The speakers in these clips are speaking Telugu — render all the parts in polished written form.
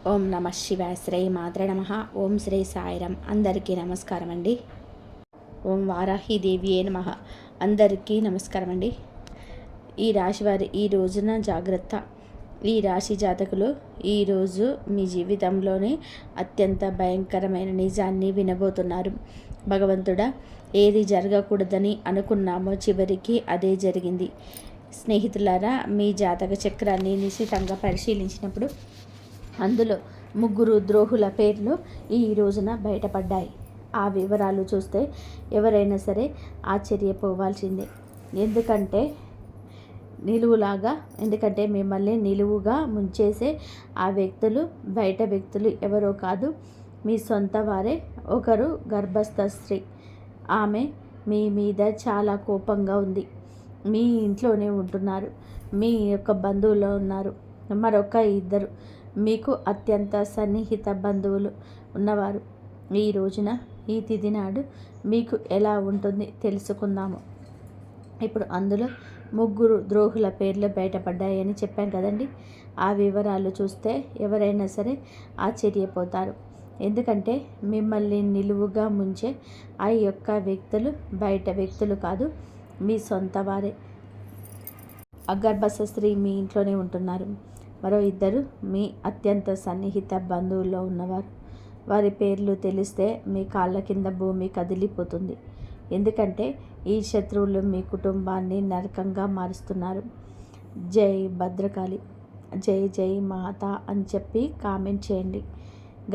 ఓం నమ శివాయ. శ్రీ మాత్రే నమ. ఓం శ్రీ సాయిరం. అందరికీ నమస్కారం అండి. ఓం వారాహిదేవియే నమ. అందరికీ నమస్కారం అండి. ఈ రాశివారి ఈ రోజున జాగ్రత్త. ఈ రాశి జాతకులు ఈరోజు మీ జీవితంలోనే అత్యంత భయంకరమైన నిజాన్ని వినబోతున్నారు. భగవంతుడా, ఏది జరగకూడదని అనుకున్నామో చివరికి అదే జరిగింది. స్నేహితులారా, మీ జాతక చక్రాన్ని నిశితంగా పరిశీలించినప్పుడు అందులో 3 ద్రోహుల పేర్లు ఈ రోజున బయటపడ్డాయి. ఆ వివరాలు చూస్తే ఎవరైనా సరే ఆశ్చర్యపోవాల్సిందే. ఎందుకంటే మిమ్మల్ని నిలువుగా ముంచేసే ఆ వ్యక్తులు బయట వ్యక్తులు ఎవరో కాదు, మీ సొంత వారే. ఒకరు గర్భస్థ స్త్రీ. ఆమె మీ మీద చాలా కోపంగా ఉంది. మీ ఇంట్లోనే ఉంటున్నారు, మీ యొక్క బంధువులో ఉన్నారు. మరొక 2 మీకు అత్యంత సన్నిహిత బంధువులు ఉన్నవారు. ఈ రోజున ఈ తిథి నాడు మీకు ఎలా ఉంటుంది తెలుసుకుందాము. ఇప్పుడు అందులో 3 ద్రోహుల పేర్లు బయటపడ్డాయని చెప్పాం కదండి. ఆ వివరాలు చూస్తే ఎవరైనా సరే ఆశ్చర్యపోతారు. ఎందుకంటే మిమ్మల్ని నిలువుగా ముంచే ఆ యొక్క వ్యక్తులు బయట వ్యక్తులు కాదు, మీ సొంత వారే. అగర్భస్థ స్త్రీ మీ ఇంట్లోనే ఉంటున్నారు. మరో 2 మీ అత్యంత సన్నిహిత బంధువుల్లో ఉన్నవారు. వారి పేర్లు తెలిస్తే మీ కాళ్ళ కింద భూమి కదిలిపోతుంది. ఎందుకంటే ఈ శత్రువులు మీ కుటుంబాన్ని నరకంగా మారుస్తున్నారు. జై భద్రకాళి, జై జై మాత అని చెప్పి కామెంట్ చేయండి.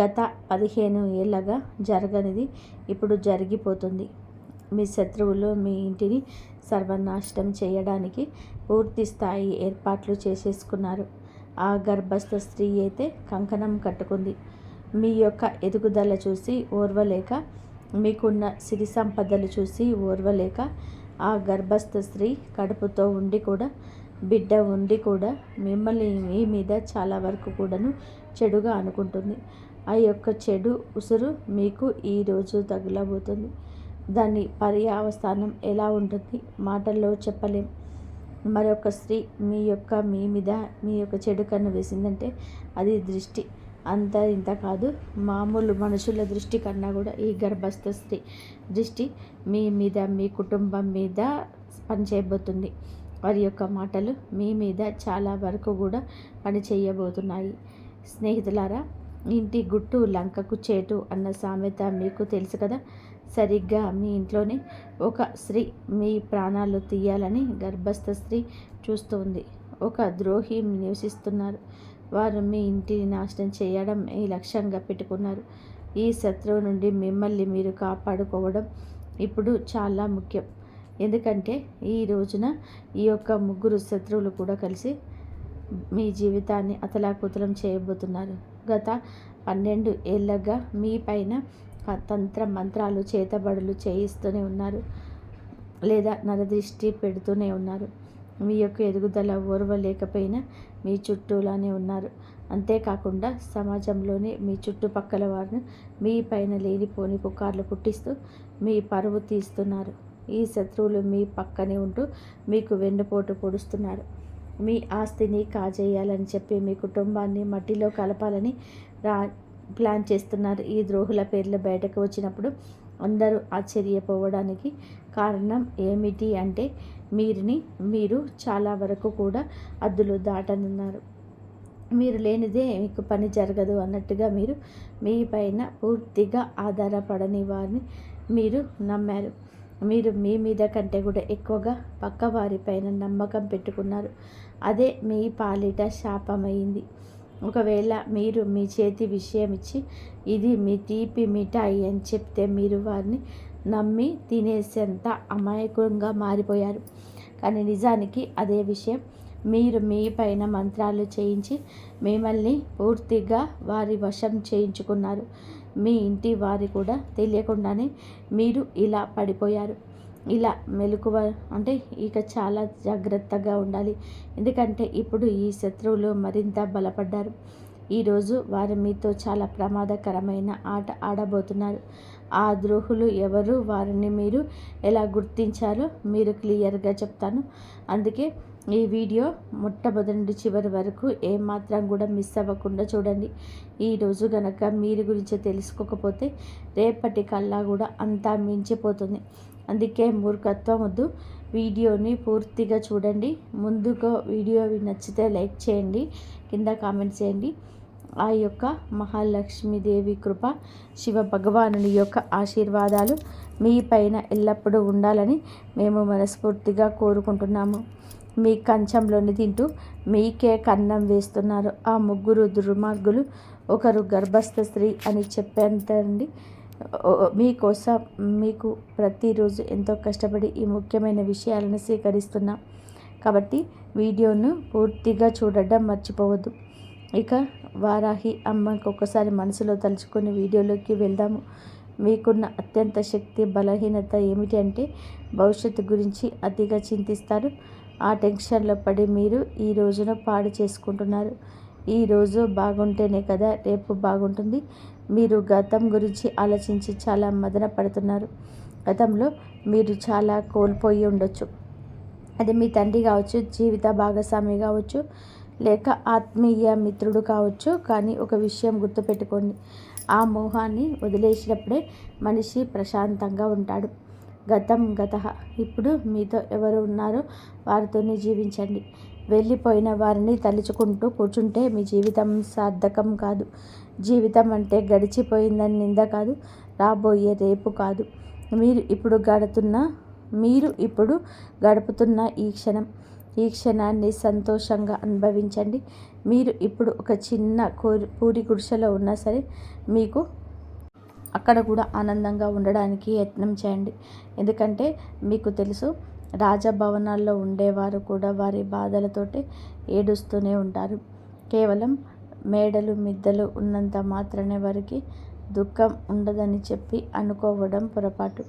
గత 15 ఏళ్ళగా జరగనిది ఇప్పుడు జరిగిపోతుంది. మీ శత్రువులు మీ ఇంటిని సర్వనాశనం చేయడానికి పూర్తి స్థాయి ఏర్పాట్లు చేసేసుకున్నారు. ఆ గర్భస్థ స్త్రీ అయితే కంకణం కట్టుకుంది. మీ యొక్క ఎదుగుదల చూసి ఓర్వలేక, మీకున్న సిరి సంపదలు చూసి ఓర్వలేక, ఆ గర్భస్థ స్త్రీ కడుపుతో ఉండి కూడా, బిడ్డ ఉండి కూడా మిమ్మల్ని మీ మీద చాలా వరకు కూడాను చెడుగా అనుకుంటుంది. ఆ యొక్క చెడు ఉసురు మీకు ఈరోజు తగులబోతుంది. దాని పర్యావస్థానం ఎలా ఉంటుంది మాటల్లో చెప్పలేం. మరొక స్త్రీ మీ మీద మీ యొక్క చెడు కన్ను వేసిందంటే అది దృష్టి అంత ఇంత కాదు, మామూలు మనుషుల దృష్టి కన్నా కూడా ఈ గర్భస్థ స్త్రీ దృష్టి మీ మీద, మీ కుటుంబం మీద పనిచేయబోతుంది. వారి యొక్క మాటలు మీ మీద చాలా వరకు కూడా పని చేయబోతున్నాయి. స్నేహితులారా, ఇంటి గుట్టు లంకకు చేటు అన్న సామెత మీకు తెలుసు కదా. సరిగ్గా మీ ఇంట్లోనే ఒక స్త్రీ మీ ప్రాణాలు తీయాలని గర్భస్థ స్త్రీ చూస్తుంది. ఒక ద్రోహి నివసిస్తున్నారు. వారు మీ ఇంటిని నాశనం చేయడం ఈ లక్ష్యంగా పెట్టుకున్నారు. ఈ శత్రువు నుండి మిమ్మల్ని మీరు కాపాడుకోవడం ఇప్పుడు చాలా ముఖ్యం. ఎందుకంటే ఈ రోజున ఈ యొక్క 3 శత్రువులు కూడా కలిసి మీ జీవితాన్ని అతలాకుతలం చేయబోతున్నారు. గత 12 ఏళ్ళగా మీ పైన తంత్ర మంత్రాలు, చేతబడులు చేయిస్తూనే ఉన్నారు, లేదా నరదృష్టి పెడుతూనే ఉన్నారు. మీ యొక్క ఎదుగుదల ఓర్వలేకపోయినా మీ చుట్టూలానే ఉన్నారు. అంతేకాకుండా సమాజంలోనే మీ చుట్టుపక్కల వారిని మీ పైన లేనిపోని పుకార్లు పుట్టిస్తూ మీ పరువు తీస్తున్నారు. ఈ శత్రువులు మీ పక్కనే ఉంటూ మీకు వెన్నుపోటు పొడుస్తున్నారు. మీ ఆస్తిని కాజేయాలని చెప్పి మీ కుటుంబాన్ని మట్టిలో కలపాలని ప్లాన్ చేస్తున్నారు. ఈ ద్రోహుల పేర్లు బయటకు వచ్చినప్పుడు అందరూ ఆశ్చర్యపోవడానికి కారణం ఏమిటి అంటే మీరు చాలా వరకు కూడా హద్దులు దాటనున్నారు. మీరు లేనిదే మీకు పని జరగదు అన్నట్టుగా మీరు మీ పైన పూర్తిగా ఆధారపడని వారిని మీరు నమ్మారు. మీరు మీ మీద కంటే కూడా ఎక్కువగా పక్క వారిపైన నమ్మకం పెట్టుకున్నారు. అదే మీ పాలిట శాపమైంది. ఒకవేళ మీరు మీ చేతి విషయం ఇచ్చి ఇది మీ తీపి మిఠాయి అని చెప్తే మీరు వారిని నమ్మి తినేసేంత అమాయకంగా మారిపోయారు. కానీ నిజానికి అదే విషయం. మీరు మీ పైన మంత్రాలు చేయించి మిమ్మల్ని పూర్తిగా వారి వశం చేయించుకున్నారు. మీ ఇంటి వారి కూడా తెలియకుండానే మీరు ఇలా పడిపోయారు. ఇలా మెలకువ అంటే ఇక చాలా జాగ్రత్తగా ఉండాలి. ఎందుకంటే ఇప్పుడు ఈ శత్రువులు మరింత బలపడ్డారు. ఈరోజు వారు మీతో చాలా ప్రమాదకరమైన ఆట ఆడబోతున్నారు. ఆ ద్రోహులు ఎవరు, వారిని మీరు ఎలా గుర్తించాలో మీరు క్లియర్గా చెప్తాను. అందుకే ఈ వీడియో మొట్టమొదటి నుండి చివరి వరకు ఏమాత్రం కూడా మిస్ అవ్వకుండా చూడండి. ఈరోజు గనక మీరు గురించి తెలుసుకోకపోతే రేపటి కల్లా కూడా అంతా మించిపోతుంది. అందుకే మూర్ఖత్వం వద్దు. వీడియోని పూర్తిగా చూడండి. ముందుగా వీడియో నచ్చితే లైక్ చేయండి, కింద కామెంట్ చేయండి. ఆ యొక్క మహాలక్ష్మీదేవి కృప, శివ భగవానుని యొక్క ఆశీర్వాదాలు మీ పైన ఎల్లప్పుడూ ఉండాలని మేము మనస్ఫూర్తిగా కోరుకుంటున్నాము. మీ కంచంలోని తింటూ మీకే కన్నం వేస్తున్నారు ఆ ముగ్గురు దుర్మార్గులు. ఒకరు గర్భస్థ స్త్రీ అని చెప్పేంతండి. మీకోసం మీకు ప్రతిరోజు ఎంతో కష్టపడి ఈ ముఖ్యమైన విషయాలను స్వీకరిస్తున్నాం కాబట్టి వీడియోను పూర్తిగా చూడడం మర్చిపోవద్దు. ఇక వారాహి అమ్మకి ఒక్కసారి మనసులో తలుచుకొని వీడియోలోకి వెళ్దాము. మీకున్న అత్యంత శక్తి బలహీనత ఏమిటి అంటే భవిష్యత్తు గురించి అతిగా చింతిస్తారు. ఆ టెన్షన్లో పడి మీరు ఈ రోజును పాడు చేసుకుంటున్నారు. ఈరోజు బాగుంటేనే కదా రేపు బాగుంటుంది. మీరు గతం గురించి ఆలోచించి చాలా మదన పడుతున్నారు. గతంలో మీరు చాలా కోల్పోయి ఉండొచ్చు. అది మీ తండ్రి కావచ్చు, జీవిత భాగస్వామి కావచ్చు, లేక ఆత్మీయ మిత్రుడు కావచ్చు. కానీ ఒక విషయం గుర్తుపెట్టుకోండి, ఆ మోహాన్ని వదిలేసినప్పుడే మనిషి ప్రశాంతంగా ఉంటాడు. గతం గతః. ఇప్పుడు మీతో ఎవరు ఉన్నారో వారితోనే జీవించండి. వెళ్ళిపోయిన వారిని తలుచుకుంటూ కూర్చుంటే మీ జీవితం సార్థకం కాదు. జీవితం అంటే గడిచిపోయిందని నింద కాదు, రాబోయే రేపు కాదు. మీరు ఇప్పుడు గడుపుతున్న ఈ క్షణాన్ని సంతోషంగా అనుభవించండి. మీరు ఇప్పుడు ఒక చిన్న పూరి గుడిసెలో ఉన్నా సరే మీకు అక్కడ కూడా ఆనందంగా ఉండడానికి యత్నం చేయండి. ఎందుకంటే మీకు తెలుసు, రాజభవనాల్లో ఉండేవారు కూడా వారి బాధలతోటి ఏడుస్తూనే ఉంటారు. కేవలం మేడలు మిద్దెలు ఉన్నంత మాత్రమే వారికి దుఃఖం ఉండదని చెప్పి అనుకోవడం పొరపాటు.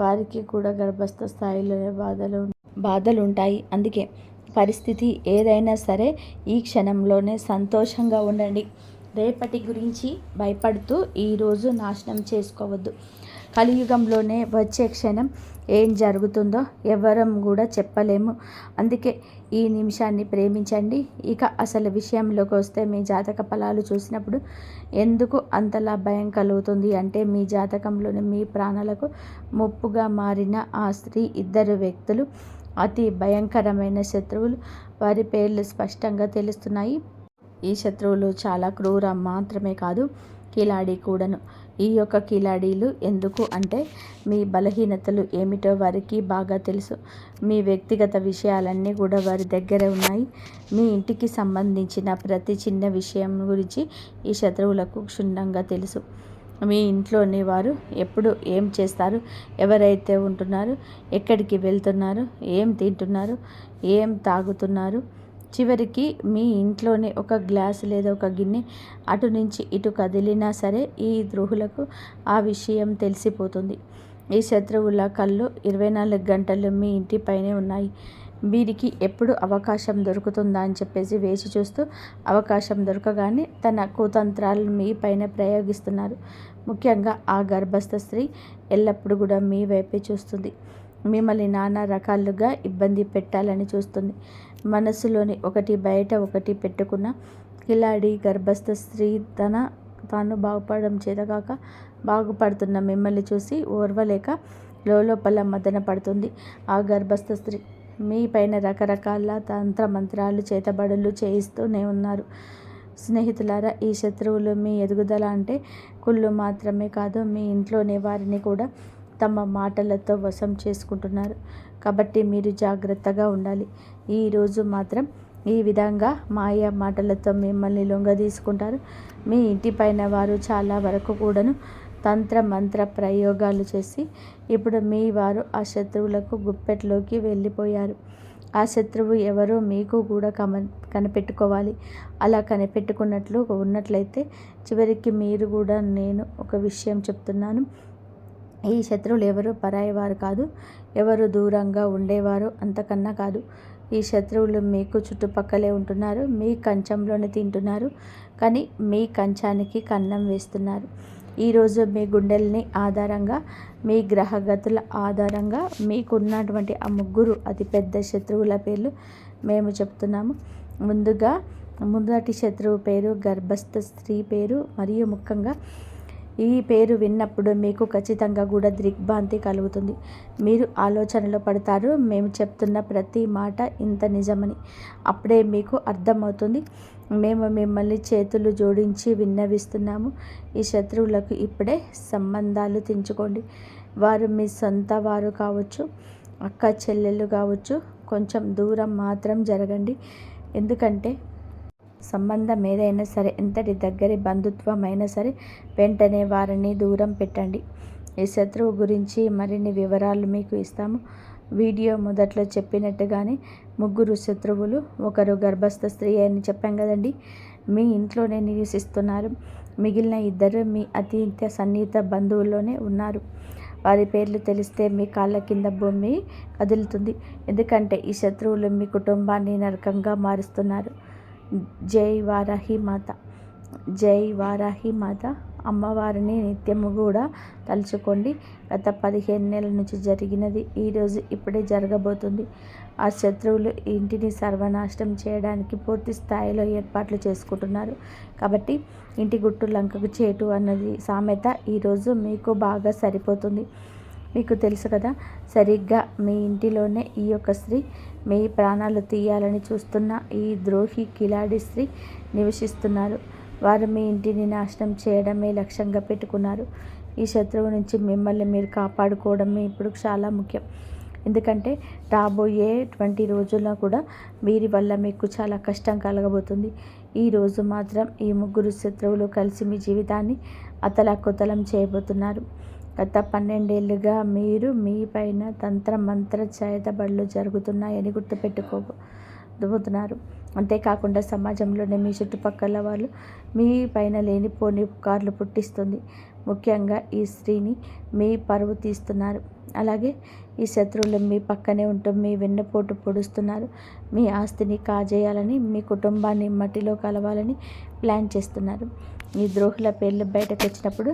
వారికి కూడా గర్భస్థ స్థాయిలోనే బాధలు ఉంటాయి. అందుకే పరిస్థితి ఏదైనా సరే ఈ క్షణంలోనే సంతోషంగా ఉండండి. రేపటి గురించి భయపడుతూ ఈరోజు నాశనం చేసుకోవద్దు. కలియుగంలోనే వచ్చే క్షణం ఏం జరుగుతుందో ఎవరం కూడా చెప్పలేము. అందుకే ఈ నిమిషాన్ని ప్రేమించండి. ఇక అసలు విషయంలోకి వస్తే, మీ జాతక ఫలాలు చూసినప్పుడు ఎందుకు అంతలా భయం కలుగుతుంది అంటే, మీ జాతకంలోని మీ ప్రాణాలకు ముప్పుగా మారిన ఆ స్త్రీ, ఇద్దరు వ్యక్తులు అతి భయంకరమైన శత్రువులు. వారి పేర్లు స్పష్టంగా తెలుస్తున్నాయి. ఈ శత్రువులు చాలా క్రూర మాత్రమే కాదు, కిలాడి కూడాను. ఈ యొక్క కిలాడీలు ఎందుకు అంటే, మీ బలహీనతలు ఏమిటో వారికి బాగా తెలుసు. మీ వ్యక్తిగత విషయాలన్నీ కూడా వారి దగ్గర ఉన్నాయి. మీ ఇంటికి సంబంధించిన ప్రతి చిన్న విషయం గురించి ఈ శత్రువులకు క్షుణ్ణంగా తెలుసు. మీ ఇంట్లోని వారు ఎప్పుడు ఏం చేస్తారు, ఎవరైతే ఉంటున్నారు, ఎక్కడికి వెళ్తున్నారు, ఏం తింటున్నారు, ఏం తాగుతున్నారు, చివరికి మీ ఇంట్లోనే ఒక గ్లాస్ లేదా ఒక గిన్నె అటు నుంచి ఇటు కదిలినా సరే ఈ ద్రోహులకు ఆ విషయం తెలిసిపోతుంది. ఈ శత్రువుల కళ్ళు 24 గంటలు మీ ఇంటిపైనే ఉన్నాయి. వీరికి ఎప్పుడు అవకాశం దొరుకుతుందా అని చెప్పేసి వేచి చూస్తూ, అవకాశం దొరకగానే తన కుతంత్రాలను మీ పైన ప్రయోగిస్తున్నారు. ముఖ్యంగా ఆ గర్భస్థ స్త్రీ ఎల్లప్పుడూ కూడా మీ వైపే చూస్తుంది. మిమ్మల్ని నానా రకాలుగా ఇబ్బంది పెట్టాలని చూస్తుంది. మనసులోని ఒకటి బయట ఒకటి పెట్టుకున్న కిలాడి గర్భస్థ స్త్రీ తాను బాగుపడడం చేతగాక బాగుపడుతున్న మిమ్మల్ని చూసి ఓర్వలేక లోపల మదన పడుతుంది. ఆ గర్భస్థ స్త్రీ మీ పైన రకరకాల తంత్రమంత్రాలు చేతబడులు చేయిస్తూనే ఉన్నారు. స్నేహితులారా, ఈ శత్రువులు మీ ఎదుగుదల అంటే కుళ్ళు మాత్రమే కాదు, మీ ఇంట్లోని వారిని కూడా తమ మాటలతో వశం చేసుకుంటున్నారు. కాబట్టి మీరు జాగ్రత్తగా ఉండాలి. ఈరోజు మాత్రం ఈ విధంగా మాయ మాటలతో మిమ్మల్ని లొంగదీసుకుంటారు. మీ ఇంటిపైన వారు చాలా వరకు కూడాను తంత్ర మంత్ర ప్రయోగాలు చేసి ఇప్పుడు మీ వారు ఆ శత్రువులకు గుప్పెట్లోకి వెళ్ళిపోయారు. ఆ శత్రువు ఎవరో మీకు కూడా కనిపెట్టుకోవాలి. అలా కనిపెట్టుకున్నట్లు ఉన్నట్లయితే చివరికి మీరు కూడా, నేను ఒక విషయం చెప్తున్నాను, ఈ శత్రువులు ఎవరు పరాయి వారు కాదు, ఎవరు దూరంగా ఉండేవారు అంతకన్నా కాదు. ఈ శత్రువులు మీకు చుట్టుపక్కలే ఉంటున్నారు, మీ కంచంలోనే తింటున్నారు, కానీ మీ కంచానికి కన్నం వేస్తున్నారు. ఈరోజు మీ గుండెల్ని ఆధారంగా, మీ గ్రహగతుల ఆధారంగా మీకున్నటువంటి ఆ ముగ్గురు అతిపెద్ద శత్రువుల పేర్లు మేము చెప్తున్నాము. ముందుగా మొదటి శత్రువు పేరు గర్భస్థ స్త్రీ పేరు. మరియు ముఖ్యంగా ఈ పేరు విన్నప్పుడు మీకు ఖచ్చితంగా కూడా దిగ్భ్రాంతి కలుగుతుంది. మీరు ఆలోచనలో పడతారు, మేము చెప్తున్న ప్రతి మాట ఇంత నిజమని. అప్పుడే మీకు అర్థమవుతుంది. మేము మిమ్మల్ని చేతులు జోడించి విన్నవిస్తున్నాము. ఈ శత్రువులకు ఇప్పుడే సంబంధాలు తెంచుకోండి. వారు మీ సొంత వారు కావచ్చు, అక్క చెల్లెళ్ళు కావచ్చు. కొంచెం దూరం మాత్రం జరగండి. ఎందుకంటే సంబంధం ఏదైనా సరే, ఎంతటి దగ్గరి బంధుత్వం అయినా సరే, వెంటనే వారిని దూరం పెట్టండి. ఈ శత్రువు గురించి మరిన్ని వివరాలు మీకు ఇస్తాము. వీడియో మొదట్లో చెప్పినట్టుగానే 3 శత్రువులు, ఒకరు గర్భస్థ స్త్రీ అని చెప్పాం కదండి. మీ ఇంట్లోనే నివసిస్తున్నారు. మిగిలిన 2 మీ అత్యంత సన్నిహిత బంధువుల్లోనే ఉన్నారు. వారి పేర్లు తెలిస్తే మీ కాళ్ళ కింద భూమి కదులుతుంది. ఎందుకంటే ఈ శత్రువులు మీ కుటుంబాన్ని నరకంగా మారుస్తున్నారు. జై వారాహి మాత, జై వారాహి మాత. అమ్మవారిని నిత్యము కూడా తలుచుకోండి. గత 15 నెలల నుంచి జరిగినది ఈరోజు ఇప్పుడే జరగబోతుంది. ఆ శత్రువులు ఇంటిని సర్వనాశనం చేయడానికి పూర్తి స్థాయిలో ఏర్పాట్లు చేసుకుంటున్నారు. కాబట్టి ఇంటి గుట్టు లంకకు చేటు అన్నది సామెత ఈరోజు మీకు బాగా సరిపోతుంది. మీకు తెలుసు కదా, సరిగ్గా మీ ఇంటిలోనే ఈ యొక్క స్త్రీ మీ ప్రాణాలు తీయాలని చూస్తున్న ఈ ద్రోహి కిలాడి స్త్రీ నివసిస్తున్నారు. వారు మీ ఇంటిని నాశనం చేయడమే లక్ష్యంగా పెట్టుకున్నారు. ఈ శత్రువు నుంచి మిమ్మల్ని మీరు కాపాడుకోవడమే ఇప్పుడు చాలా ముఖ్యం. ఎందుకంటే రాబోయే 20 రోజుల్లో కూడా వీరి వల్ల మీకు చాలా కష్టం కలగబోతుంది. ఈరోజు మాత్రం ఈ 3 శత్రువులు కలిసి మీ జీవితాన్ని అతలాకుతలం చేయబోతున్నారు. గత 12 ఏళ్ళుగా మీ పైన తంత్ర మంత్ర చేతబడులు జరుగుతున్నాయని గుర్తుపెట్టుకోబోతున్నారు. అంతేకాకుండా సమాజంలోనే మీ చుట్టుపక్కల వాళ్ళు మీ పైన లేనిపోని పుకార్లు పుట్టిస్తుంది. ముఖ్యంగా ఈ స్త్రీని మీ పరువు తీస్తున్నారు. అలాగే ఈ శత్రువులు మీ పక్కనే ఉంటూ మీ వెన్నుపోటు పొడుస్తున్నారు. మీ ఆస్తిని కాజేయాలని, మీ కుటుంబాన్ని మట్టిలో కలవాలని ప్లాన్ చేస్తున్నారు. ఈ ద్రోహుల పేర్లు బయటకు వచ్చినప్పుడు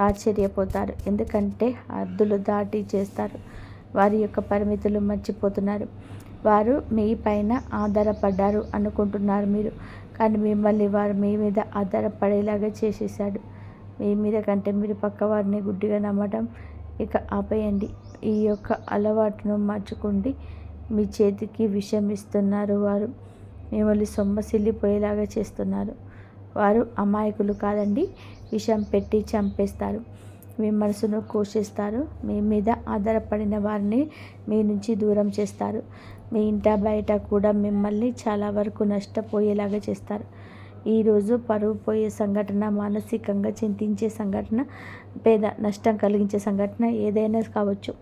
ఆశ్చర్యపోతారు. ఎందుకంటే హద్దులు దాటి చేస్తారు. వారి యొక్క పరిమితులు మర్చిపోతున్నారు. వారు మీ పైన ఆధారపడ్డారు అనుకుంటున్నారు మీరు, కానీ మిమ్మల్ని వారు మీ మీద ఆధారపడేలాగా చేసేసాడు. మీ మీద కంటే మీరు పక్క వారిని గుడ్డిగా నమ్మటం ఇక ఆపేయండి. ఈ యొక్క అలవాటును మార్చుకోండి. మీ చేతికి విషం ఇస్తున్నారు. వారు మిమ్మల్ని సొమ్మసిల్లిపోయేలాగా చేస్తున్నారు. వారు అమాయకులు కాదండి. విషం పెట్టి చంపేస్తారు. మీ మనసును కోసేస్తారు. మీ మీద ఆధారపడిన వారిని మీ నుంచి దూరం చేస్తారు. మీ ఇంట బయట కూడా మిమ్మల్ని చాలా వరకు నష్టపోయేలాగా చేస్తారు. ఈరోజు పరువు పోయే సంఘటన, మానసికంగా చింతించే సంఘటన, పేద నష్టం కలిగించే సంఘటన ఏదైనా కావచ్చు,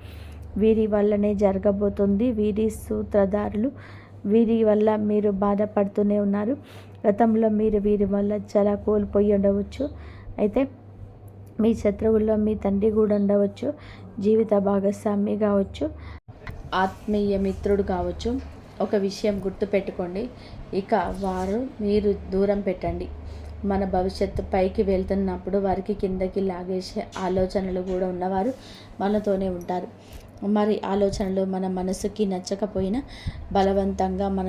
వీరి వల్లనే జరగబోతుంది. వీరి సూత్రధారులు. వీరి వల్ల మీరు బాధపడుతూనే ఉన్నారు. గతంలో మీరు వీరి వల్ల చాలా కోల్పోయి ఉండవచ్చు. అయితే మీ శత్రువుల్లో మీ తండ్రి కూడా ఉండవచ్చు, జీవిత భాగస్వామి కావచ్చు, ఆత్మీయ మిత్రుడు కావచ్చు. ఒక విషయం గుర్తుపెట్టుకోండి, ఇక వారు మీరు దూరం పెట్టండి. మన భవిష్యత్తు పైకి వెళ్తున్నప్పుడు వారికి కిందకి లాగేసే ఆలోచనలు కూడా ఉన్నవారు మనతోనే ఉంటారు. మరి ఆలోచనలు మన మనసుకి నచ్చకపోయినా బలవంతంగా మన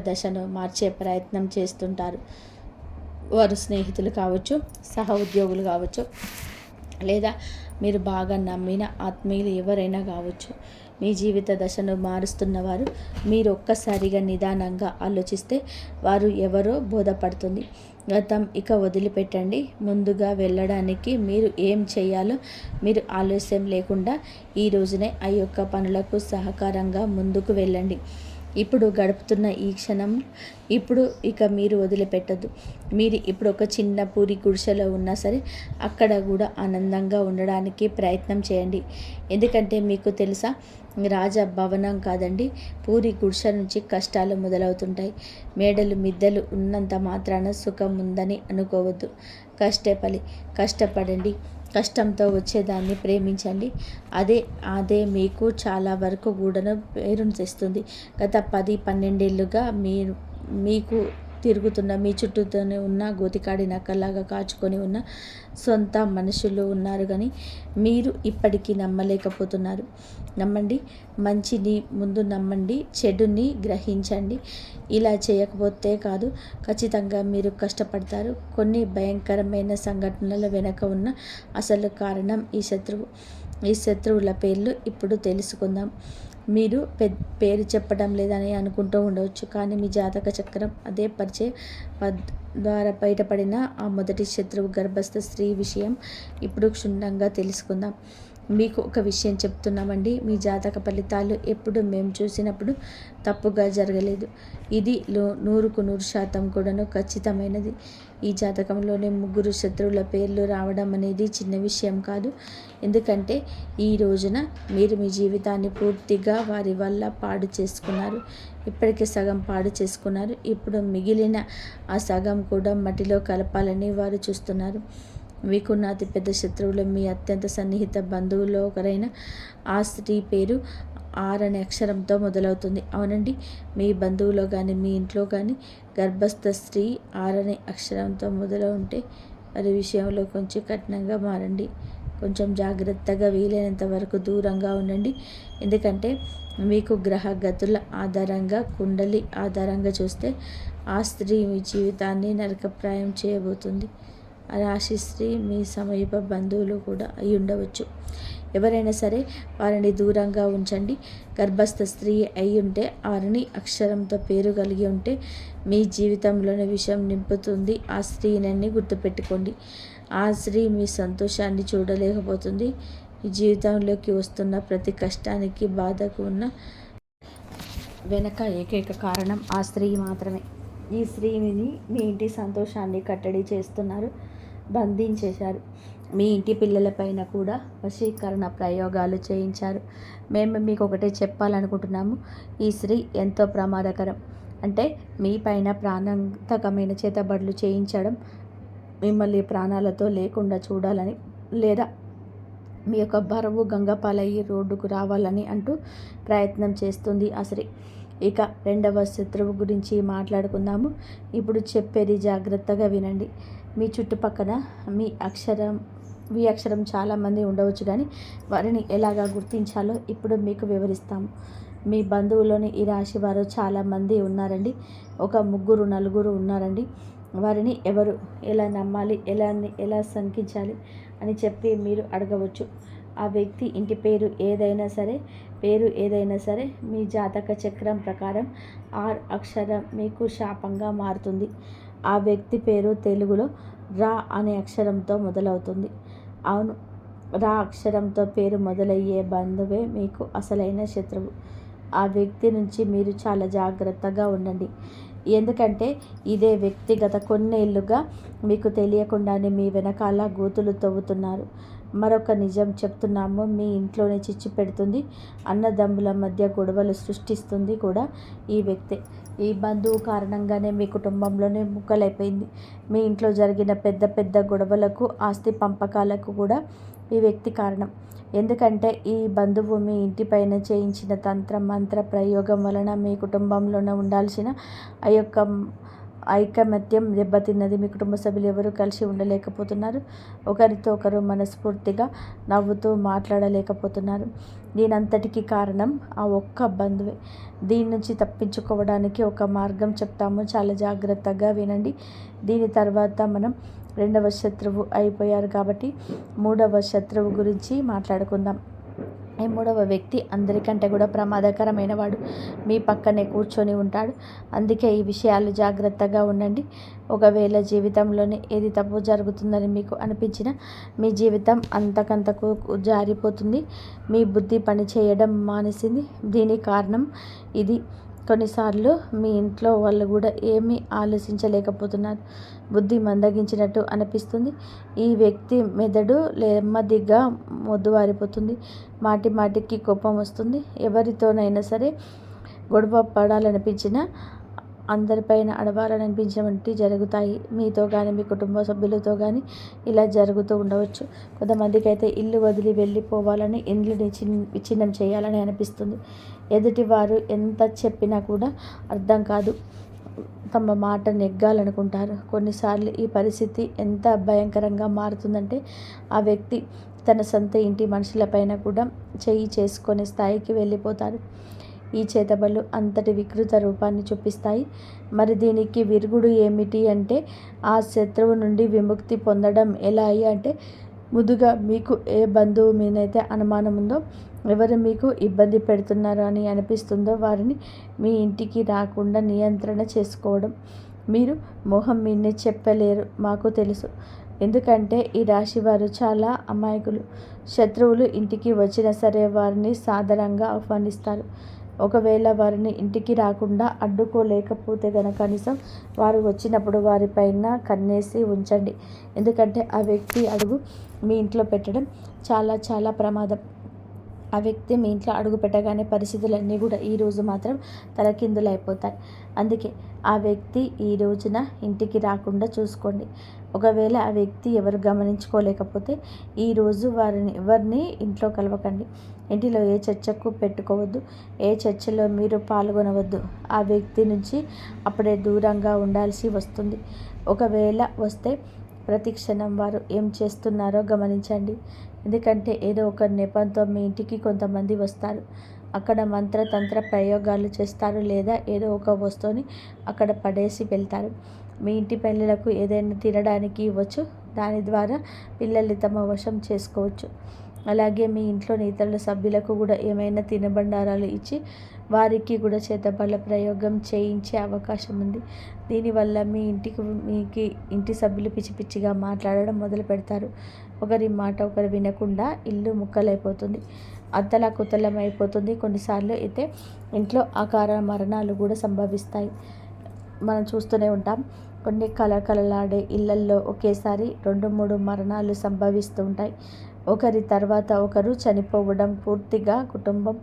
దశను మార్చే ప్రయత్నం చేస్తుంటారు. వారు స్నేహితులు కావచ్చు, సహ ఉద్యోగులు కావచ్చు, లేదా మీరు బాగా నమ్మిన ఆత్మీయులు ఎవరైనా కావచ్చు. మీ జీవిత దశను మారుస్తున్నవారు. మీరు ఒక్కసారిగా నిదానంగా ఆలోచిస్తే వారు ఎవరో బోధపడుతుంది. గతం ఇక వదిలిపెట్టండి. ముందుగా వెళ్ళడానికి మీరు ఏం చేయాలో మీరు ఆలస్యం లేకుండా ఈ రోజునే ఆ యొక్క పనులకు సహకారంగా ముందుకు వెళ్ళండి. ఇప్పుడు గడుపుతున్న ఈ క్షణం ఇప్పుడు ఇక మీరు వదిలిపెట్టద్దు. మీరు ఇప్పుడు ఒక చిన్న పూరి గుడిసెలో ఉన్నా సరే అక్కడ కూడా ఆనందంగా ఉండడానికి ప్రయత్నం చేయండి. ఎందుకంటే మీకు తెలుసా, రాజభవనం కాదండి, పూరి గుడిసె నుంచి కష్టాలు మొదలవుతుంటాయి. మేడలు మిద్దెలు ఉన్నంత మాత్రాన సుఖం ఉందని అనుకోవద్దు. కష్టపడండి. కష్టంతో వచ్చేదాన్ని ప్రేమించండి. అదే మీకు చాలా వరకు కూడాను పేరును తెస్తుంది. గత 10-12 ఏళ్ళుగా మీకు తిరుగుతున్న మీ చుట్టూతోనే ఉన్న గోతికాడి నక్కల్లాగా కాచుకొని ఉన్న సొంత మనుషులు ఉన్నారు, కానీ మీరు ఇప్పటికీ నమ్మలేకపోతున్నారు. నమ్మండి, మంచిని ముందు నమ్మండి, చెడుని గ్రహించండి. ఇలా చేయకపోతే కాదు, ఖచ్చితంగా మీరు కష్టపడతారు. కొన్ని భయంకరమైన సంఘటనల వెనుక ఉన్న అసలు కారణం ఈ శత్రువుల పేర్లు ఇప్పుడు తెలుసుకుందాం. మీరు పేరు చెప్పడం లేదని అనుకుంటూ ఉండవచ్చు, కానీ మీ జాతక చక్రం అదే పరిచయ ద్వారా బయటపడిన ఆ మొదటి శత్రువు గర్భస్థ స్త్రీ విషయం ఇప్పుడు క్షుణ్ణంగా తెలుసుకుందాం. మీకు ఒక విషయం చెప్తున్నామండి, మీ జాతక ఫలితాలు ఎప్పుడు మేము చూసినప్పుడు తప్పుగా జరగలేదు. ఇది 100% కూడాను ఖచ్చితమైనది. ఈ జాతకంలోనే 3 శత్రువుల పేర్లు రావడం అనేది చిన్న విషయం కాదు. ఎందుకంటే ఈ రోజున మీరు మీ జీవితాన్ని పూర్తిగా వారి వల్ల పాడు చేసుకున్నారు. ఇప్పటికే సగం పాడు చేసుకున్నారు. ఇప్పుడు మిగిలిన ఆ సగం కూడా మట్టిలో కలపాలని వారు చూస్తున్నారు. మీకున్న అతిపెద్ద శత్రువులు మీ అత్యంత సన్నిహిత బంధువుల్లో ఒకరైన ఆ స్త్రీ పేరు ఆర్ అనే అక్షరంతో మొదలవుతుంది. అవునండి, మీ బంధువులో కానీ మీ ఇంట్లో కానీ గర్భస్థ స్త్రీ ఆర్ అనే అక్షరంతో మొదలవుంటే వారి విషయంలో కొంచెం కఠినంగా మారండి. కొంచెం జాగ్రత్తగా, వీలైనంత వరకు దూరంగా ఉండండి. ఎందుకంటే మీకు గ్రహ గతుల ఆధారంగా, కుండలి ఆధారంగా చూస్తే ఆ స్త్రీ మీ జీవితాన్ని నరకప్రాయం చేయబోతుంది. ఆ రాశి స్త్రీ మీ సమీప బంధువులు కూడా అయి ఉండవచ్చు. ఎవరైనా సరే వారిని దూరంగా ఉంచండి. గర్భస్థ స్త్రీ అయి ఉంటే, ఆరుని అక్షరంతో పేరు కలిగి ఉంటే మీ జీవితంలోని విషయం నింపుతుంది. ఆ స్త్రీని గుర్తుపెట్టుకోండి. ఆ స్త్రీ మీ సంతోషాన్ని చూడలేకపోతుంది. మీ జీవితంలోకి వస్తున్న ప్రతి కష్టానికి, బాధకు ఉన్న వెనక ఏకైక కారణం ఆ స్త్రీ మాత్రమే. ఈ స్త్రీని మీ ఇంటి సంతోషాన్ని కట్టడి చేస్తున్నారు, బంధించేశారు. మీ ఇంటి పిల్లలపైన కూడా వశీకరణ ప్రయోగాలు చేయించారు. మేము మీకు ఒకటే చెప్పాలనుకుంటున్నాము, ఈ స్త్రీ ఎంతో ప్రమాదకరం. అంటే మీ పైన ప్రాణాంతకమైన చేతబడులు చేయించడం, మిమ్మల్ని ప్రాణాలతో లేకుండా చూడాలని, లేదా మీ యొక్క బరువు గంగపాలయ్యి రోడ్డుకు రావాలని అంటూ ప్రయత్నం చేస్తుంది ఆ స్త్రీ. ఇక రెండవ శత్రువు గురించి మాట్లాడుకుందాము. ఇప్పుడు చెప్పేది జాగ్రత్తగా వినండి. మీ చుట్టుపక్కల మీ అక్షరం చాలామంది ఉండవచ్చు, కానీ వారిని ఎలాగా గుర్తించాలో ఇప్పుడు మీకు వివరిస్తాము. మీ బంధువులోని ఈ రాశి వారు చాలామంది ఉన్నారండి. ఒక 3-4 ఉన్నారండి. వారిని ఎవరు ఎలా నమ్మాలి, ఎలా శంకించాలి అని చెప్పి మీరు అడగవచ్చు. ఆ వ్యక్తి ఇంటి పేరు ఏదైనా సరే మీ జాతక చక్రం ప్రకారం ఆర్ అక్షరం మీకు శాపంగా మారుతుంది. ఆ వ్యక్తి పేరు తెలుగులో రా అనే అక్షరంతో మొదలవుతుంది. అవును, రా అక్షరంతో పేరు మొదలయ్యే బంధువే మీకు అసలైన శత్రువు. ఆ వ్యక్తి నుంచి మీరు చాలా జాగ్రత్తగా ఉండండి. ఎందుకంటే ఇదే వ్యక్తి గత కొన్నేళ్లుగా మీకు తెలియకుండానే మీ వెనకాల గోతులు తవ్వుతున్నారు. మరొక నిజం చెప్తున్నాము, మీ ఇంట్లోనే చిచ్చు పెడుతుంది, అన్నదమ్ముల మధ్య గొడవలు సృష్టిస్తుంది కూడా ఈ వ్యక్తే. ఈ బంధువు కారణంగానే మీ కుటుంబంలోనే ముక్కలైపోయింది. మీ ఇంట్లో జరిగిన పెద్ద గొడవలకు, ఆస్తి పంపకాలకు కూడా ఈ వ్యక్తి కారణం. ఎందుకంటే ఈ బంధువు మీ ఇంటిపైన చేయించిన తంత్ర మంత్ర ప్రయోగం వలన మీ కుటుంబంలోనే ఉండాల్సిన ఆ యొక్క ఐకమత్యం దెబ్బతిన్నది. మీ కుటుంబ సభ్యులు ఎవరు కలిసి ఉండలేకపోతున్నారు. ఒకరితో ఒకరు మనస్ఫూర్తిగా నవ్వుతూ మాట్లాడలేకపోతున్నారు. దీనంతటికీ కారణం ఆ ఒక్క బంధువే. దీని నుంచి తప్పించుకోవడానికి ఒక మార్గం చెప్తాము, చాలా జాగ్రత్తగా వినండి. దీని తర్వాత మనం రెండవ శత్రువు అయిపోయారు కాబట్టి మూడవ శత్రువు గురించి మాట్లాడుకుందాం. ఈ మూడవ వ్యక్తి అందరికంటే కూడా ప్రమాదకరమైన వాడు. మీ పక్కనే కూర్చొని ఉంటాడు. అందుకే ఈ విషయాలు జాగ్రత్తగా ఉండండి. ఒకవేళ జీవితంలోనే ఏది తప్పు జరుగుతుందని మీకు అనిపించినా మీ జీవితం అంతకంతకు జారిపోతుంది. మీ బుద్ధి పని చేయడం మానేసింది. దీనికి కారణం ఇది. కొన్నిసార్లు మీ ఇంట్లో వాళ్ళు కూడా ఏమీ ఆలోచించలేకపోతున్నారు. బుద్ధి మందగించినట్టు అనిపిస్తుంది. ఈ వ్యక్తి మెదడు నెమ్మదిగా మొద్దువారిపోతుంది. మాటికి కోపం వస్తుంది. ఎవరితోనైనా సరే గొడవ పడాలనిపించినా, అందరిపైన అడవాలనిపించినవి జరుగుతాయి. మీతో కానీ, మీ కుటుంబ సభ్యులతో కానీ ఇలా జరుగుతూ ఉండవచ్చు. కొంతమందికి అయితే ఇల్లు వదిలి వెళ్ళిపోవాలని, ఇండ్లుని విచ్ఛిన్నం చేయాలని అనిపిస్తుంది. ఎదుటివారు ఎంత చెప్పినా కూడా అర్థం కాదు. తమ మాట నెగ్గాలనుకుంటారు. కొన్నిసార్లు ఈ పరిస్థితి ఎంత భయంకరంగా మారుతుందంటే ఆ వ్యక్తి తన సొంత ఇంటి మనుషులపైన కూడా చెయ్యి చేసుకునే స్థాయికి వెళ్ళిపోతారు. ఈ చేతబడులు అంతటి వికృత రూపాన్ని చూపిస్తాయి. మరి దీనికి విరుగుడు ఏమిటి అంటే ఆ శత్రువు నుండి విముక్తి పొందడం ఎలా అంటే ముందుగా మీకు ఏ బంధువు మీదైతే అనుమానం ఉందో, ఎవరు మీకు ఇబ్బంది పెడుతున్నారో అని అనిపిస్తుందో వారిని మీ ఇంటికి రాకుండా నియంత్రణ చేసుకోవడం. మీరు మొహం మీదనే చెప్పలేరు, మాకు తెలుసు. ఎందుకంటే ఈ రాశి వారు చాలా అమాయకులు. శత్రువులు ఇంటికి వచ్చినా సరే వారిని సాదరంగా ఆహ్వానిస్తారు. ఒకవేళ వారిని ఇంటికి రాకుండా అడ్డుకోలేకపోతే గనక కనీసం వారు వచ్చినప్పుడు వారిపైన కన్నేసి ఉంచండి. ఎందుకంటే ఆ వ్యక్తి అడుగు మీ ఇంట్లో పెట్టడం చాలా చాలా ప్రమాదం. ఆ వ్యక్తి మీ ఇంట్లో అడుగు పెట్టగానే పరిస్థితులన్నీ కూడా ఈరోజు మాత్రం తలకిందులైపోతాయి. అందుకే ఆ వ్యక్తి ఈ రోజున ఇంటికి రాకుండా చూసుకోండి. ఒకవేళ ఆ వ్యక్తి ఎవరు గమనించుకోలేకపోతే ఈరోజు ఎవరిని ఇంట్లో కలవకండి. ఇంటిలో ఏ చర్చకు పెట్టుకోవద్దు. ఏ చర్చలో మీరు పాల్గొనవద్దు. ఆ వ్యక్తి నుంచి అప్పుడే దూరంగా ఉండాల్సి వస్తుంది. ఒకవేళ వస్తే ప్రతి క్షణం వారు ఏం చేస్తున్నారో గమనించండి. ఎందుకంటే ఏదో ఒక నెపంతో మీ ఇంటికి కొంతమంది వస్తారు. అక్కడ మంత్రతంత్ర ప్రయోగాలు చేస్తారు, లేదా ఏదో ఒక వస్తువుని అక్కడ పడేసి వెళ్తారు. మీ ఇంటి పిల్లలకు ఏదైనా తినడానికి ఇవ్వచ్చు. దాని ద్వారా పిల్లల్ని తమ వశం చేసుకోవచ్చు. అలాగే మీ ఇంట్లోని ఇతరుల సభ్యులకు కూడా ఏమైనా తినబండారాలు ఇచ్చి వారికి కూడా చేతబడుల ప్రయోగం చేయించే అవకాశం ఉంది. దీనివల్ల మీ ఇంటి సభ్యులు పిచ్చి పిచ్చిగా మాట్లాడడం మొదలు పెడతారు. ఒకరి మాట ఒకరు వినకుండా ఇల్లు ముక్కలైపోతుంది, అత్తలాకుతలం అయిపోతుంది. కొన్నిసార్లు అయితే ఇంట్లో అకార మరణాలు కూడా సంభవిస్తాయి. మనం చూస్తూనే ఉంటాం. కొన్ని కలకలలాడే ఇళ్లల్లో ఒకేసారి 2-3 మరణాలు సంభవిస్తూ ఉంటాయి. ఒకరి తర్వాత ఒకరు చనిపోవడం, పూర్తిగా కుటుంబం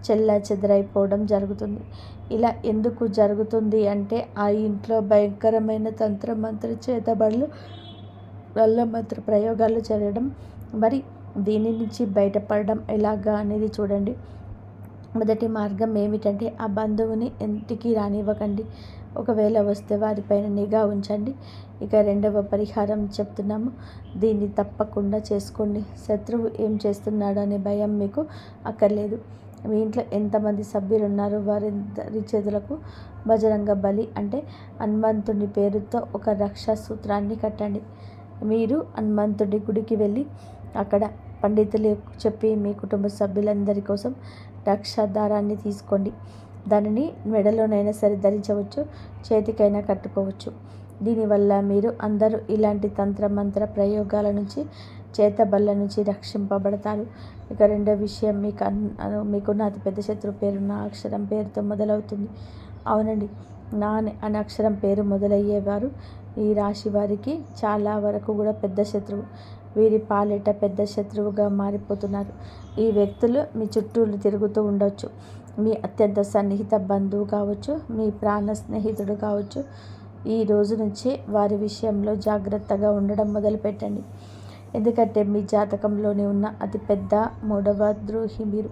చెల్లాచెదరైపోవడం జరుగుతుంది. ఇలా ఎందుకు జరుగుతుంది అంటే ఆ ఇంట్లో భయంకరమైన మంత్ర చేతబడులు వల్ల మంత్ర ప్రయోగాలు జరగడం. మరి దీని నుంచి బయటపడడం ఎలాగా అనేది చూడండి. మొదటి మార్గం ఏమిటంటే ఆ బంధువుని ఇంటికి రానివ్వకండి. ఒకవేళ వస్తే వారిపైన నిఘా ఉంచండి. ఇక రెండవ పరిహారం చెప్తున్నాము, దీన్ని తప్పకుండా చేసుకోండి. శత్రువు ఏం చేస్తున్నాడు అనే భయం మీకు అక్కర్లేదు. మీ ఇంట్లో ఎంతమంది సభ్యులు ఉన్నారో వారి చేతులకు బజరంగ బలి అంటే హనుమంతుడి పేరుతో ఒక రక్షా సూత్రాన్ని కట్టండి. మీరు హనుమంతుడి గుడికి వెళ్ళి అక్కడ పండితులు చెప్పి మీ కుటుంబ సభ్యులందరి కోసం రక్షా దారాన్ని తీసుకోండి. దానిని మెడలోనైనా సరే ధరించవచ్చు, చేతికైనా కట్టుకోవచ్చు. దీనివల్ల మీరు అందరూ ఇలాంటి మంత్ర ప్రయోగాల నుంచి, చేతబళ్ళ నుంచి రక్షింపబడతారు. ఇక రెండో విషయం, మీకున్న అతిపెద్ద శత్రువు పేరు నా అక్షరం పేరుతో మొదలవుతుంది. అవునండి, నా అనే అక్షరం పేరు మొదలయ్యేవారు ఈ రాశి వారికి చాలా వరకు కూడా పెద్ద శత్రువు. వీరి పాలిట పెద్ద శత్రువుగా మారిపోతున్నారు. ఈ వ్యక్తులు మీ చుట్టూ తిరుగుతూ ఉండొచ్చు. మీ అత్యంత సన్నిహిత బంధువు కావచ్చు, మీ ప్రాణ స్నేహితుడు కావచ్చు. ఈ రోజు నుంచి వారి విషయంలో జాగ్రత్తగా ఉండడం మొదలుపెట్టండి. ఎందుకంటే మీ జాతకంలోనే ఉన్న అతిపెద్ద 3వ ద్రోహి మీరు.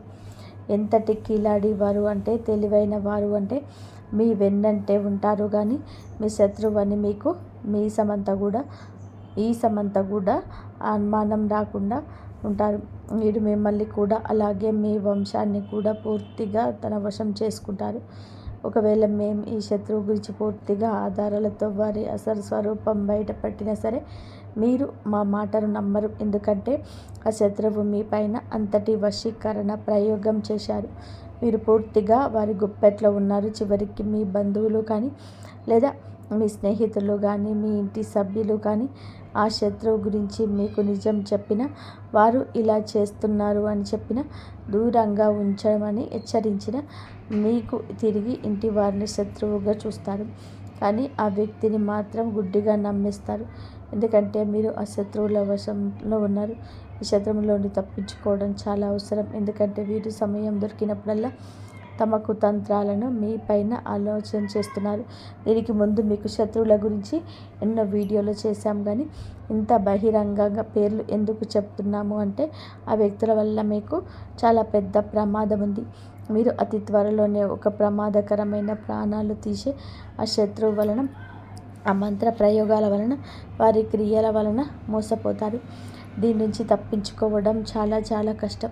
ఎంతటి కిలాడి వారు అంటే, తెలివైన వారు అంటే మీ వెన్నంటే ఉంటారు. కానీ మీ శత్రువు అని మీకు ఈ సమంతా కూడా అనుమానం రాకుండా ఉంటారు. వీడు మిమ్మల్ని కూడా అలాగే మీ వంశాన్ని కూడా పూర్తిగా తన వశం చేసుకుంటారు. ఒకవేళ మేము ఈ శత్రువు గురించి పూర్తిగా ఆధారాలతో వారి అసలు స్వరూపం బయటపట్టినా సరే మీరు మా మాటను నమ్మరు. ఎందుకంటే ఆ శత్రువు మీ పైన అంతటి వశీకరణ ప్రయోగం చేశారు. మీరు పూర్తిగా వారి గుప్పెట్లో ఉన్నారు. చివరికి మీ బంధువులు కానీ, లేదా మీ స్నేహితులు కానీ, మీ ఇంటి సభ్యులు కానీ ఆ శత్రువు గురించి మీకు నిజం చెప్పిన, వారు ఇలా చేస్తున్నారు అని చెప్పిన, దూరంగా ఉంచమని హెచ్చరించిన, మీకు తిరిగి ఇంటి వారిని శత్రువుగా చూస్తారు. కానీ ఆ వ్యక్తిని మాత్రం గుడ్డిగా నమ్మేస్తారు. ఎందుకంటే మీరు ఆ శత్రువుల వశంలో ఉన్నారు. ఈ శత్రువులోని తప్పించుకోవడం చాలా అవసరం. ఎందుకంటే వీరు సమయం దొరికినప్పుడల్లా తమ కుతంత్రాలను మీ పైన ఆలోచన చేస్తున్నారు. దీనికి ముందు మీకు శత్రువుల గురించి ఎన్నో వీడియోలు చేశాం. కానీ ఇంత బహిరంగంగా పేర్లు ఎందుకు చెప్తున్నాము అంటే ఆ వ్యక్తుల వల్ల మీకు చాలా పెద్ద ప్రమాదం ఉంది. మీరు అతి త్వరలోనే ఒక ప్రమాదకరమైన ప్రాణాలు తీసే ఆ శత్రువు వలన, ఆ మంత్ర ప్రయోగాల వలన, వారి క్రియల వలన మోసపోతారు. దీని నుంచి తప్పించుకోవడం చాలా చాలా కష్టం.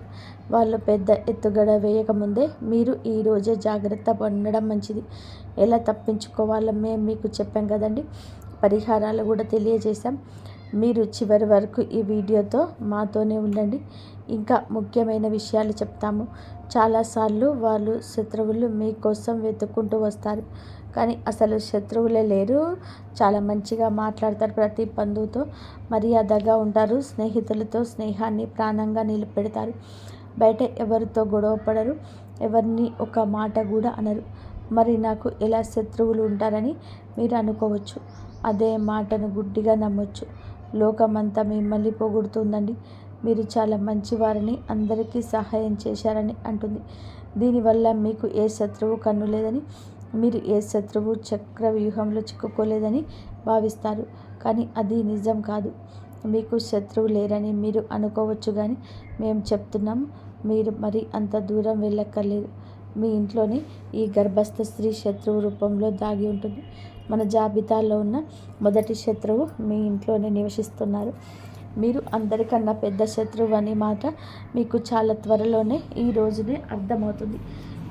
వాళ్ళు పెద్ద ఎత్తుగడ వేయకముందే మీరు ఈరోజే జాగ్రత్త పడడం మంచిది. ఎలా తప్పించుకోవాలో మేము మీకు చెప్పాం కదండి. పరిహారాలు కూడా తెలియజేశాం. మీరు చివరి వరకు ఈ వీడియోతో మాతోనే ఉండండి. ఇంకా ముఖ్యమైన విషయాలు చెప్తాము. చాలాసార్లు వాళ్ళు శత్రువులు మీకోసం వెతుక్కుంటూ వస్తారు, కానీ అసలు శత్రువులే లేరు. చాలా మంచిగా మాట్లాడతారు, ప్రతి బంధువుతో మర్యాదగా ఉంటారు, స్నేహితులతో స్నేహాన్ని ప్రాణంగా నిలబెడతారు. బయట ఎవరితో గొడవ పడరు, ఎవరిని ఒక మాట కూడా అనరు. మరి నాకు ఎలా శత్రువులు ఉంటారని మీరు అనుకోవచ్చు. అదే మాటను గుడ్డిగా నమ్మొచ్చు. లోకమంతా మిమ్మల్ని పొగుడుతుందండి. మీరు చాలా మంచివారని, అందరికీ సహాయం చేశారని అంటుంది. దీనివల్ల మీకు ఏ శత్రువు కన్ను లేదని, మీరు ఏ శత్రువు చక్రవ్యూహంలో చిక్కుకోలేదని భావిస్తారు. కానీ అది నిజం కాదు. మీకు శత్రువు లేరని మీరు అనుకోవచ్చు, కానీ మేము చెప్తున్నాం, మీరు మరి అంత దూరం వెళ్ళక్కర్లేదు. మీ ఇంట్లోనే ఈ గర్భస్థ స్త్రీ శత్రువు రూపంలో దాగి ఉంటుంది. మన జాబితాలో ఉన్న మొదటి శత్రువు మీ ఇంట్లోనే నివసిస్తున్నారు. మీరు అందరికన్నా పెద్ద శత్రువు అని మాట మీకు చాలా త్వరలోనే ఈ రోజునే అర్థమవుతుంది.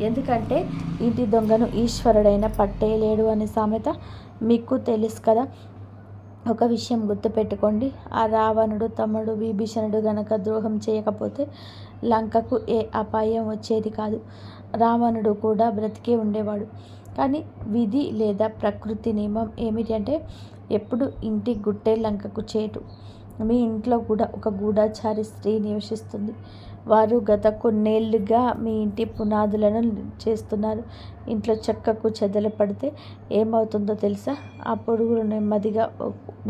ఎందుకంటే ఇంటి దొంగను ఈశ్వరుడైన పట్టేయలేడు అనే సామెత మీకు తెలుసు కదా. ఒక విషయం గుర్తుపెట్టుకోండి. ఆ రావణుడు తమ్ముడు విభీషణుడు గనక ద్రోహం చేయకపోతే లంకకు ఏ అపాయం వచ్చేది కాదు. రావణుడు కూడా బ్రతికే ఉండేవాడు. కానీ విధి లేదా ప్రకృతి నియమం ఏమిటి అంటే, ఎప్పుడు ఇంటి గుట్టే లంకకు చేటు. మీ ఇంట్లో కూడా ఒక గూఢచారి స్త్రీ నివసిస్తుంది. వారు గత కొన్నేళ్లుగా మీ ఇంటి పునాదులను చేస్తున్నారు. ఇంట్లో చెక్కకు చెదలు పడితే ఏమవుతుందో తెలుసా? ఆ పురుగులు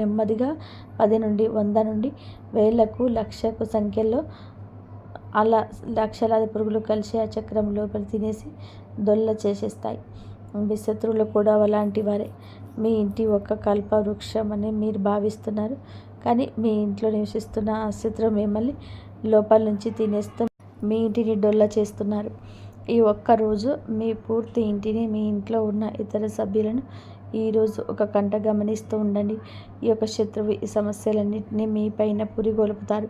నెమ్మదిగా 10 నుండి 100 నుండి వేలకు లక్షకు సంఖ్యలో అలా లక్షలాది పురుగులు కలిసి ఆ చక్రం లోపల తినేసి దొల్ల చేసేస్తాయి. మీ శత్రువులు కూడా అలాంటి వారే. మీ ఇంటి ఒక కల్ప వృక్షం అని మీరు భావిస్తున్నారు, కానీ మీ ఇంట్లో నివసిస్తున్న ఆ శత్రువు మిమ్మల్ని లోపల నుంచి తినేస్తూ మీ ఇంటిని డొల్ల చేస్తున్నారు. ఈ ఒక్కరోజు మీ పూర్తి ఇంటిని, మీ ఇంట్లో ఉన్న ఇతర సభ్యులను ఈరోజు ఒక కంట గమనిస్తూ ఉండండి. ఈ యొక్క శత్రువు ఈ సమస్యలన్నింటినీ మీ పైన పురిగొల్పుతారు.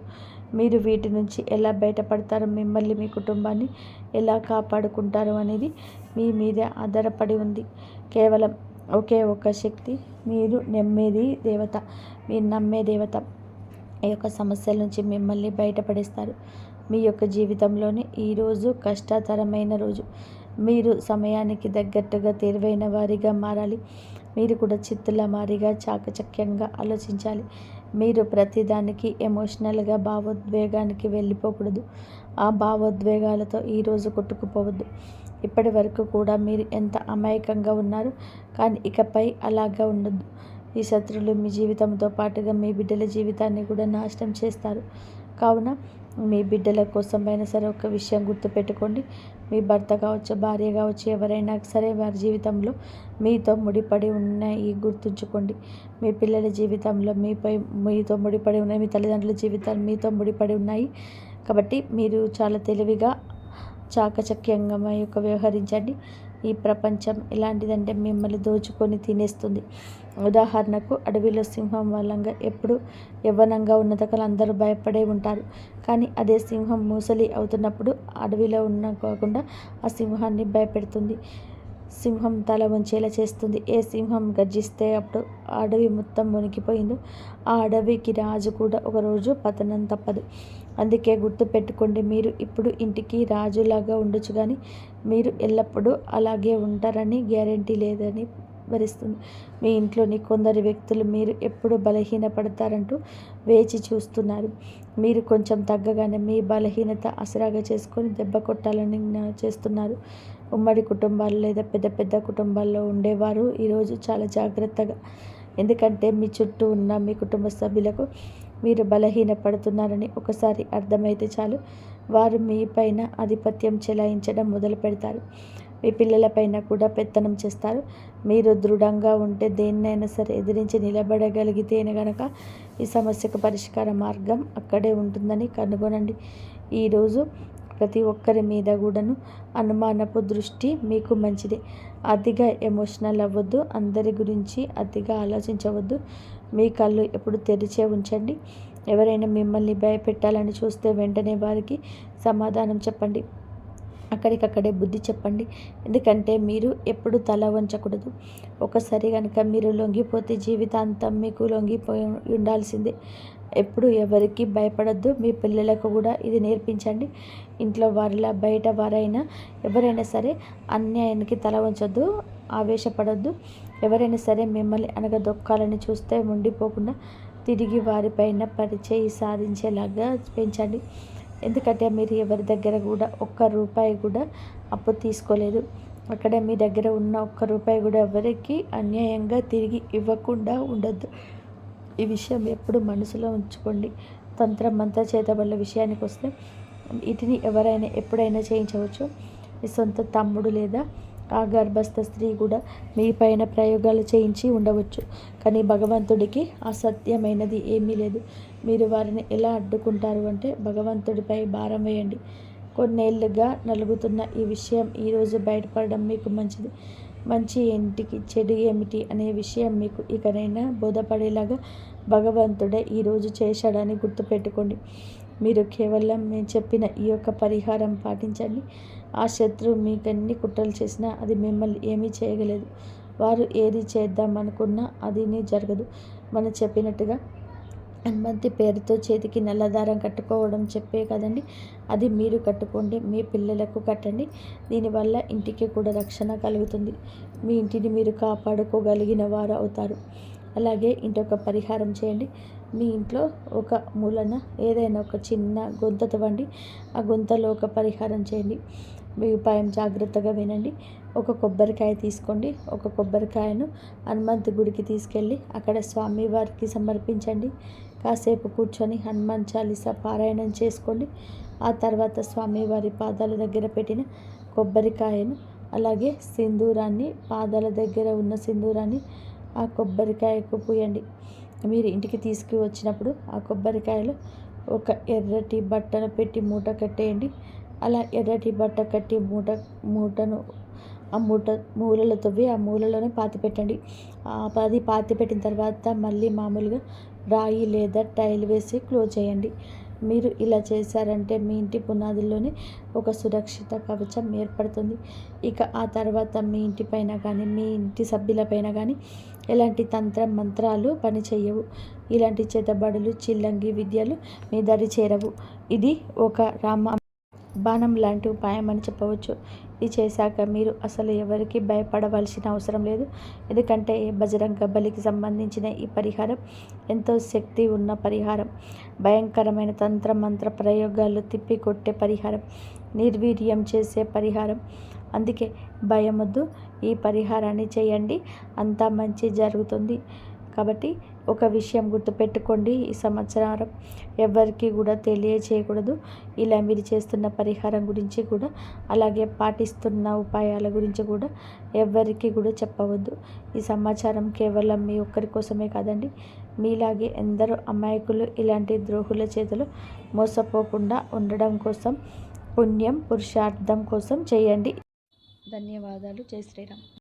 మీరు వీటి నుంచి ఎలా బయటపడతారో, మిమ్మల్ని మీ కుటుంబాన్ని ఎలా కాపాడుకుంటారో అనేది మీ మీద ఆధారపడి ఉంది. కేవలం ఒకే ఒక్క శక్తి, మీరు నమ్మేది దేవత. ఈ యొక్క సమస్యల నుంచి మిమ్మల్ని బయటపడేస్తారు. మీ యొక్క జీవితంలోని ఈరోజు కష్టతరమైన రోజు. మీరు సమయానికి తగ్గట్టుగా తెలివైన వారిగా మారాలి. మీరు కూడా చిత్తుల మారిగా చాకచక్యంగా ఆలోచించాలి. మీరు ప్రతిదానికి ఎమోషనల్గా భావోద్వేగానికి వెళ్ళిపోకూడదు. ఆ భావోద్వేగాలతో ఈరోజు కొట్టుకుపోవద్దు. ఇప్పటి వరకు కూడా మీరు ఎంత అమాయకంగా ఉన్నారు, కానీ ఇకపై అలాగా ఉండొద్దు. ఈ శత్రువులు మీ జీవితంతో పాటుగా మీ బిడ్డల జీవితాన్ని కూడా నాశనం చేస్తారు. కావున మీ బిడ్డల కోసమైనా సరే ఒక విషయం గుర్తుపెట్టుకోండి. మీ భర్త కావచ్చు, భార్య కావచ్చు, ఎవరైనా సరే వారి జీవితంలో మీతో ముడిపడి ఉన్నాయి గుర్తుంచుకోండి. మీ పిల్లల జీవితంలో మీతో ముడిపడి ఉన్నాయి. మీ తల్లిదండ్రుల జీవితాలు మీతో ముడిపడి ఉన్నాయి. కాబట్టి మీరు చాలా తెలివిగా చాకచక్యంగా వ్యవహరించండి. ఈ ప్రపంచం ఎలాంటిదంటే మిమ్మల్ని దోచుకొని తినేస్తుంది. ఉదాహరణకు, అడవిలో సింహం వల్లంగా ఎప్పుడు యవ్వనంగా ఉన్నతకలు అందరూ భయపడే ఉంటారు. కానీ అదే సింహం ముసలి అవుతున్నప్పుడు అడవిలో కాకుండా ఆ సింహాన్ని భయపెడుతుంది. సింహం తల వంచేలా చేస్తుంది. ఏ సింహం గర్జిస్తే అప్పుడు ఆ అడవి మొత్తం మునిగిపోయిందో ఆ అడవికి రాజు కూడా ఒకరోజు పతనం తప్పదు. అందుకే గుర్తుపెట్టుకోండి, మీరు ఇప్పుడు ఇంటికి రాజులాగా ఉండొచ్చు, కానీ మీరు ఎల్లప్పుడూ అలాగే ఉంటారని గ్యారెంటీ లేదని భరిస్తుంది. మీ ఇంట్లోని కొందరు వ్యక్తులు మీరు ఎప్పుడు బలహీనపడతారంటూ వేచి చూస్తున్నారు. మీరు కొంచెం తగ్గగానే మీ బలహీనత ఆసరాగా చేసుకొని దెబ్బ కొట్టాలని చేస్తున్నారు. ఉమ్మడి కుటుంబాలు లేదా పెద్ద పెద్ద కుటుంబాల్లో ఉండేవారు ఈరోజు చాలా జాగ్రత్తగా. ఎందుకంటే మీ చుట్టూ ఉన్న మీ కుటుంబ సభ్యులకు మీరు బలహీనపడుతున్నారని ఒకసారి అర్థమైతే చాలు, వారు మీ పైన ఆధిపత్యం చెలాయించడం మొదలు పెడతారు. మీ పిల్లలపైన కూడా పెత్తనం చేస్తారు. మీరు దృఢంగా ఉంటే, దేన్నైనా సరే ఎదిరించి నిలబడగలిగితేనే గనక ఈ సమస్యకు పరిష్కార మార్గం అక్కడే ఉంటుందని కనుగొనండి. ఈరోజు ప్రతి ఒక్కరి మీద కూడాను అనుమానపు దృష్టి మీకు మంచిది. అతిగా ఎమోషనల్ అవ్వద్దు, అందరి గురించి అతిగా ఆలోచించవద్దు. మీ కళ్ళు ఎప్పుడు తెరిచే ఉంచండి. ఎవరైనా మిమ్మల్ని భయపెట్టాలని చూస్తే వెంటనే వారికి సమాధానం చెప్పండి. అక్కడికక్కడే బుద్ధి చెప్పండి. ఎందుకంటే మీరు ఎప్పుడు తల వంచకూడదు. ఒకసారి కనుక మీరు లొంగిపోతే జీవితాంతం మీకు లొంగిపోయి ఉండాల్సిందే. ఎప్పుడు ఎవరికి భయపడద్దు. మీ పిల్లలకు కూడా ఇది నేర్పించండి. ఇంట్లో వారిలా బయట వారైనా ఎవరైనా సరే అన్యాయానికి తల వంచొద్దు, ఆవేశపడద్దు. ఎవరైనా సరే మిమ్మల్ని అనగదొక్కాలని చూస్తే ఉండిపోకుండా తిరిగి వారిపైన పరిచయం సాధించేలాగా పెంచండి. ఎందుకంటే మీరు ఎవరి దగ్గర కూడా ఒక్క రూపాయి కూడా అప్పు తీసుకోలేదు. అక్కడ మీ దగ్గర ఉన్న ఒక్క రూపాయి కూడా ఎవరికి అన్యాయంగా తిరిగి ఇవ్వకుండా ఉండద్దు. ఈ విషయం ఎప్పుడు మనసులో ఉంచుకోండి. తంత్ర మంత్ర చేతబడుల విషయానికి వస్తే వీటిని ఎవరైనా ఎప్పుడైనా చేయించవచ్చు. మీ సొంత తమ్ముడు లేదా ఆ గర్భస్థ స్త్రీ కూడా మీ పైన ప్రయోగాలు చేయించి ఉండవచ్చు. కానీ భగవంతుడికి అసత్యమైనది ఏమీ లేదు. మీరు వారిని ఎలా అడ్డుకుంటారు అంటే భగవంతుడిపై భారం వేయండి. కొన్నేళ్లుగా నలుగుతున్న ఈ విషయం ఈరోజు బయటపడడం మీకు మంచిది. మంచి ఏంటికి చెడు ఏమిటి అనే విషయం మీకు ఇకనైనా బోధపడేలాగా భగవంతుడే ఈరోజు చేశాడని గుర్తుపెట్టుకోండి. మీరు కేవలం నేను చెప్పిన ఈ యొక్క పరిహారం పాటించండి. ఆ శత్రువు మీకెన్ని కుట్రలు చేసినా అది మిమ్మల్ని ఏమీ చేయగలేదు. వారు ఏది చేద్దామనుకున్నా అది జరగదు. మనం చెప్పినట్టుగా హనుమంతి పేరుతో చేతికి నల్లదారం కట్టుకోవడం చెప్పే కదండి, అది మీరు కట్టుకోండి, మీ పిల్లలకు కట్టండి. దీనివల్ల ఇంటికి కూడా రక్షణ కలుగుతుంది. మీ ఇంటిని మీరు కాపాడుకోగలిగిన వారు అవుతారు. అలాగే ఇంకొక పరిహారం చేయండి. మీ ఇంట్లో ఒక మూలన ఏదైనా ఒక చిన్న గుంత తవ్వండి. ఆ గుంతలో ఒక పరిహారం చేయండి. మీ ఉపాయం జాగ్రత్తగా వినండి. ఒక కొబ్బరికాయ తీసుకోండి. ఒక కొబ్బరికాయను హనుమంతు గుడికి తీసుకెళ్ళి అక్కడ స్వామివారికి సమర్పించండి. కాసేపు కూర్చొని హనుమాన్ చాలీసా పారాయణం చేసుకోండి. ఆ తర్వాత స్వామివారి పాదాల దగ్గర పెట్టిన కొబ్బరికాయను అలాగే సింధూరాన్ని, పాదాల దగ్గర ఉన్న సింధూరాన్ని ఆ కొబ్బరికాయకు పూయండి. మీరు ఇంటికి తీసుకువచ్చినప్పుడు ఆ కొబ్బరికాయలు ఒక ఎర్రటి బట్టను పెట్టి మూట కట్టేయండి. అలా ఎర్రటి బట్ట కట్టి మూటను ఆ మూలలో తవ్వి ఆ మూలలోనే పాతిపెట్టండి. అది పాతిపెట్టిన తర్వాత మళ్ళీ మామూలుగా రాయి లేదా టైల్ వేసి క్లోజ్ చేయండి. మీరు ఇలా చేశారంటే మీ ఇంటి పునాదుల్లోనే ఒక సురక్షిత కవచం ఏర్పడుతుంది. ఇక ఆ తర్వాత మీ ఇంటిపైన కానీ మీ ఇంటి సభ్యులపైన కానీ ఎలాంటి తంత్ర మంత్రాలు పనిచేయవు. ఇలాంటి చేతబడులు, చిల్లంగి విద్యలు మీ దరి చేరవు. ఇది ఒక బాణం లాంటి ఉపాయం అని చెప్పవచ్చు. ఇది చేశాక మీరు అసలు ఎవరికి భయపడవలసిన అవసరం లేదు. ఎందుకంటే బజరంగ బలికి సంబంధించిన ఈ పరిహారం ఎంతో శక్తి ఉన్న పరిహారం. భయంకరమైన తంత్ర మంత్ర ప్రయోగాలు తిప్పికొట్టే పరిహారం, నిర్వీర్యం చేసే పరిహారం. అందుకే భయమొద్దు, ఈ పరిహారాన్ని చేయండి, అంతా మంచి జరుగుతుంది. కాబట్టి ఒక విషయం గుర్తుపెట్టుకోండి, ఈ సంవత్సరం ఎవరికి కూడా తెలియచేయకూడదు. ఇలా మీరు చేస్తున్న పరిహారం గురించి కూడా అలాగే పాటిస్తున్న ఉపాయాల గురించి కూడా ఎవరికి కూడా చెప్పవద్దు. ఈ సమాచారం కేవలం మీ ఒక్కరి కోసమే కాదండి, మీలాగే ఎందరో అమాయకులు ఇలాంటి ద్రోహుల చేతులు మోసపోకుండా ఉండడం కోసం, పుణ్యం పురుషార్థం కోసం చేయండి. ధన్యవాదాలు. జై శ్రీరామ్.